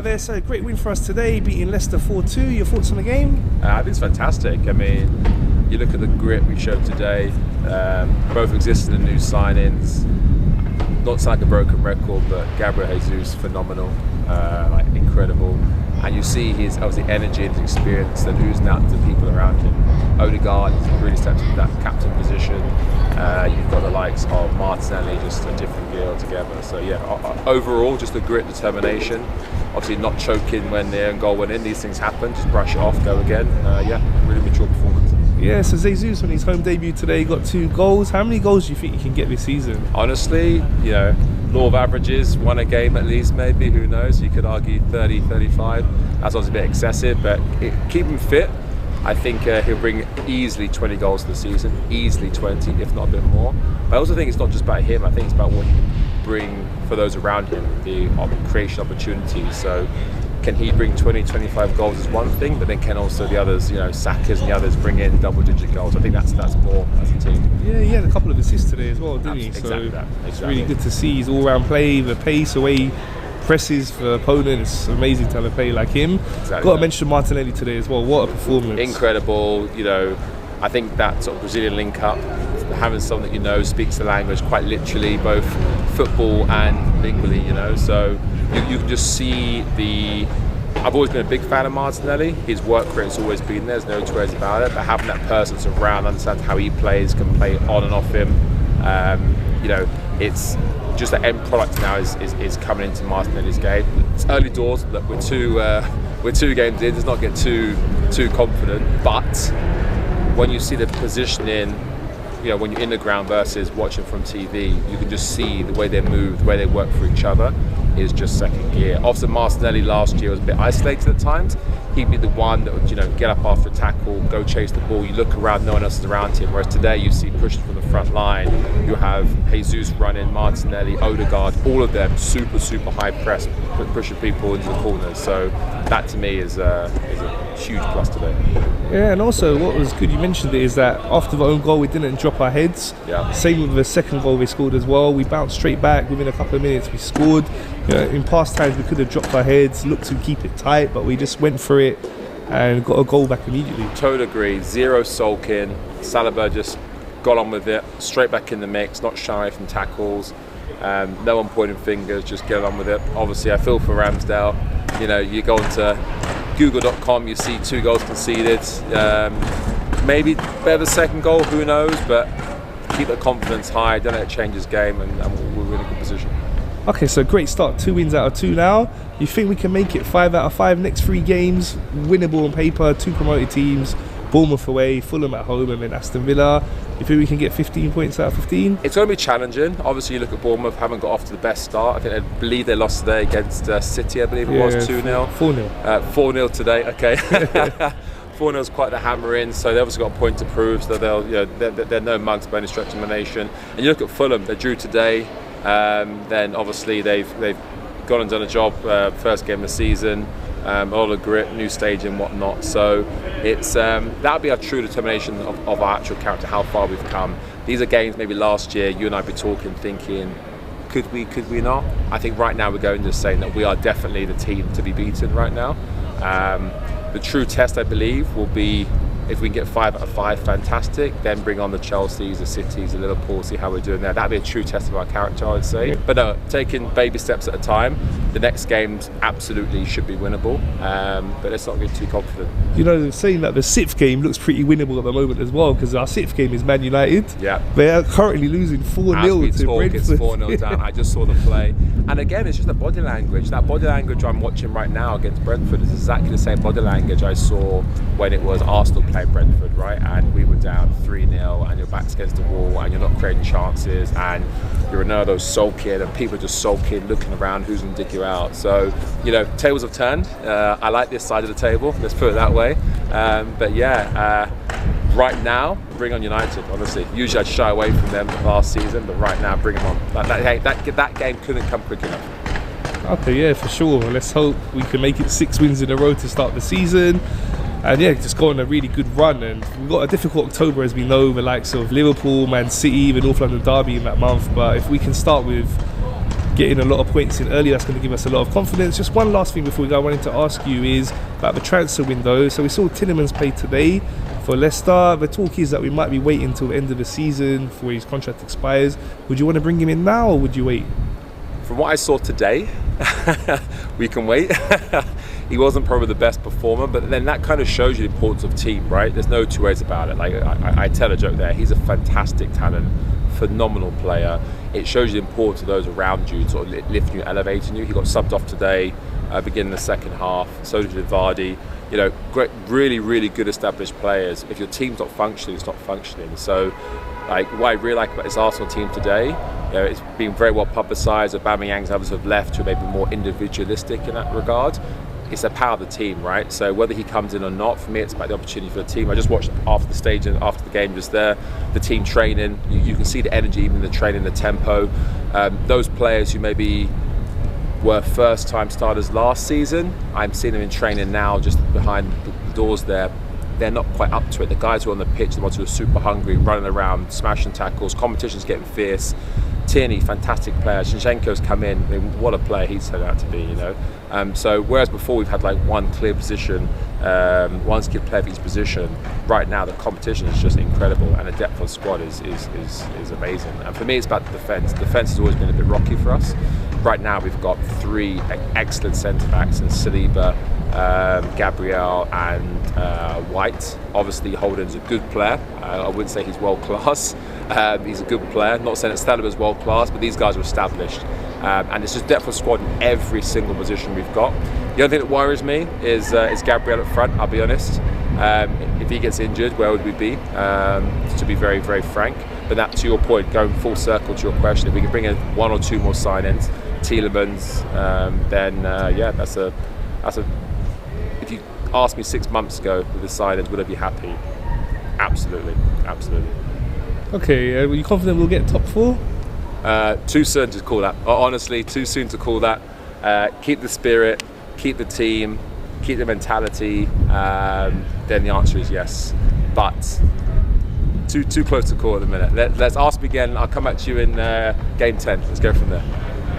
there. So great win for us today, beating Leicester 4-2. Your thoughts on the game? I think it's fantastic. I mean, you look at the grit we showed today, both existing and new signings. Not to sound like a broken record, but Gabriel Jesus, phenomenal, like incredible. And you see his obviously energy and his experience and oozing out to the people around him. Odegaard really stepped into that captain position. You've got the likes of Martinelli, just a different gear altogether. So yeah, overall, just the grit, determination. Obviously not choking when the own goal went in. These things happen. Just brush it off, go again. Yeah, really mature performance. Yeah, so Jesus on his home debut today got 2 goals. How many goals do you think he can get this season? Honestly, law of averages, 1 a game at least, maybe, who knows? You could argue 30, 35. That's obviously a bit excessive, but keep him fit. I think he'll bring easily 20 goals to the season, easily 20, if not a bit more. But I also think it's not just about him, I think it's about what he can bring for those around him, the creation opportunities. So can he bring 20, 25 goals is one thing, but then can also the others, Saka's and the others bring in double-digit goals. I think that's more as a team. Yeah, he had a couple of assists today as well, didn't he? Exactly so that. Exactly. It's really good to see his all-round play, the pace, the way he presses for opponents. Amazing to have a player like him. Exactly. Got to mention Martinelli today as well. What a performance! Incredible. I think that sort of Brazilian link-up, having someone that speaks the language quite literally, both football and lingually. So you can just see the. I've always been a big fan of Martinelli. His work rate's always been there. There's no two ways about it. But having that person around, understands how he plays, can play on and off him. It's just the end product now is coming into Martinelli's game. It's early doors. Look, we're two games in. Let's not get too confident. But when you see the positioning, when you're in the ground versus watching from TV, you can just see the way they move, the way they work for each other is just second gear. Obviously, Martinelli last year was a bit isolated at times. He'd be the one that would, get up after a tackle, go chase the ball. You look around, no one else is around him. Whereas today, you see pushed from the front line. You have Jesus running, Martinelli, Odegaard, all of them super, super high press, pushing people into the corners. So that to me is a huge plus today. Yeah, and also what was good, you mentioned it, is that after the own goal, we didn't drop our heads. Yeah. Same with the second goal we scored as well. We bounced straight back within a couple of minutes. We scored. In past times, we could have dropped our heads, looked to keep it tight, but we just went for it and got a goal back immediately. Totally agree. Zero sulking. Saliba just got on with it, straight back in the mix, not shy from tackles. No one pointing fingers, just get on with it. Obviously, I feel for Ramsdale. You go into Google.com, you see 2 goals conceded. Maybe better second goal, who knows? But keep the confidence high, don't let it change his game, and we're in a good position. Okay, so great start. 2 wins out of 2 now. You think we can make it 5 out of 5 next 3 games? Winnable on paper, 2 promoted teams. Bournemouth away, Fulham at home, and then Aston Villa. You think we can get 15 points out of 15? It's going to be challenging. Obviously, you look at Bournemouth, haven't got off to the best start. I believe they lost today against City, I believe it was, 2-0. 4-0. 4-0 today, okay. 4-0 is quite the hammer in, so they've obviously got a point to prove, so they're no mugs by any stretch of imagination. And you look at Fulham, they drew today, then obviously they've gone and done a job, first game of the season. A lot of grit, new stage and whatnot. So it's that'll be our true determination of our actual character, how far we've come. These are games maybe last year you and I'd be talking, thinking, could we not? I think right now we're going to saying that we are definitely the team to be beaten right now. The true test, I believe, will be if we can get 5 out of 5, fantastic. Then bring on the Chelseas, the Cities, the Liverpool, see how we're doing there. That'd be a true test of our character, I would say. Yeah. But no, taking baby steps at a time. The next games absolutely should be winnable, but let's not get too confident. Saying that the 6th game looks pretty winnable at the moment as well, because our 6th game is Man United. Yeah. They are currently losing 4-0 to Brentford. It's 4-0 down. I just saw the play. And again, it's just the body language. That body language I'm watching right now against Brentford is exactly the same body language I saw when it was Arsenal playing Brentford, right? And we were down 3-0 and your back's against the wall and you're not creating chances and you're another those sulking and people are just sulking, looking around who's going to dig you out. So, tables have turned. I like this side of the table, let's put it that way. Right now, bring on United, honestly. Usually I'd shy away from them last season, but right now, bring them on. That game couldn't come quick enough. Okay, yeah, for sure. Let's hope we can make it 6 wins in a row to start the season. And yeah, just go on a really good run. And we've got a difficult October, as we know, the likes of Liverpool, Man City, the North London derby in that month. But if we can start with getting a lot of points in early. That's going to give us a lot of confidence. Just one last thing before we go, I wanted to ask you is about the transfer window. So we saw Tielemans play today for Leicester. The talk is that we might be waiting until the end of the season before his contract expires. Would you want to bring him in now, or would you wait? From what I saw today, we can wait. He wasn't probably the best performer, but then that kind of shows you the importance of team, right? There's no two ways about it. Like I tell a joke there. He's a fantastic talent, phenomenal player. It shows you the importance of those around you, sort of lifting you, elevating you. He got subbed off today, beginning the second half. So did Vardy. You know, great, really, really good established players. If your team's not functioning, it's not functioning. So, like, what I really like about this Arsenal team today, you know, it's been very well publicised. Aubameyang's others have left, who may be more individualistic in that regard. It's the power of the team, right? So whether he comes in or not, for me, it's about the opportunity for the team. I just watched after the stage and after the game, just there, the team training. You can see the energy, even in the training, the tempo. Those players who maybe were first-time starters last season, I'm seeing them in training now, just behind the doors there. They're not quite up to it. The guys who are on the pitch, the ones who are super hungry, running around, smashing tackles, competition's getting fierce. Tierney, fantastic player. Zinchenko's come in. I mean, what a player he's turned out to be, you know. So whereas before we've had like one clear position, one skilled player for each position, right now the competition is just incredible, and the depth of squad is amazing. And for me, it's about the defence. Defence has always been a bit rocky for us. Right now we've got three excellent centre backs in Saliba, Gabriel and White. Obviously Holden's a good player. I wouldn't say he's world class. He's a good player. Not saying that Saliba's world class, but these guys are established. And it's just depth of squad in every single position we've got. The only thing that worries me is Gabriel up front, I'll be honest. If he gets injured, where would we be? To be very, very frank. But that, to your point, going full circle to your question, if we can bring in one or two more sign-ins, Tielemans, then that's a. If you asked me 6 months ago with the sign-ins, would I be happy? Absolutely. Okay, are you confident we'll get top four? Too soon to call that. Honestly, too soon to call that. Keep the spirit, keep the team, keep the mentality. Then the answer is yes. But too close to call at the minute. Let's ask me again. I'll come back to you in game 10. Let's go from there.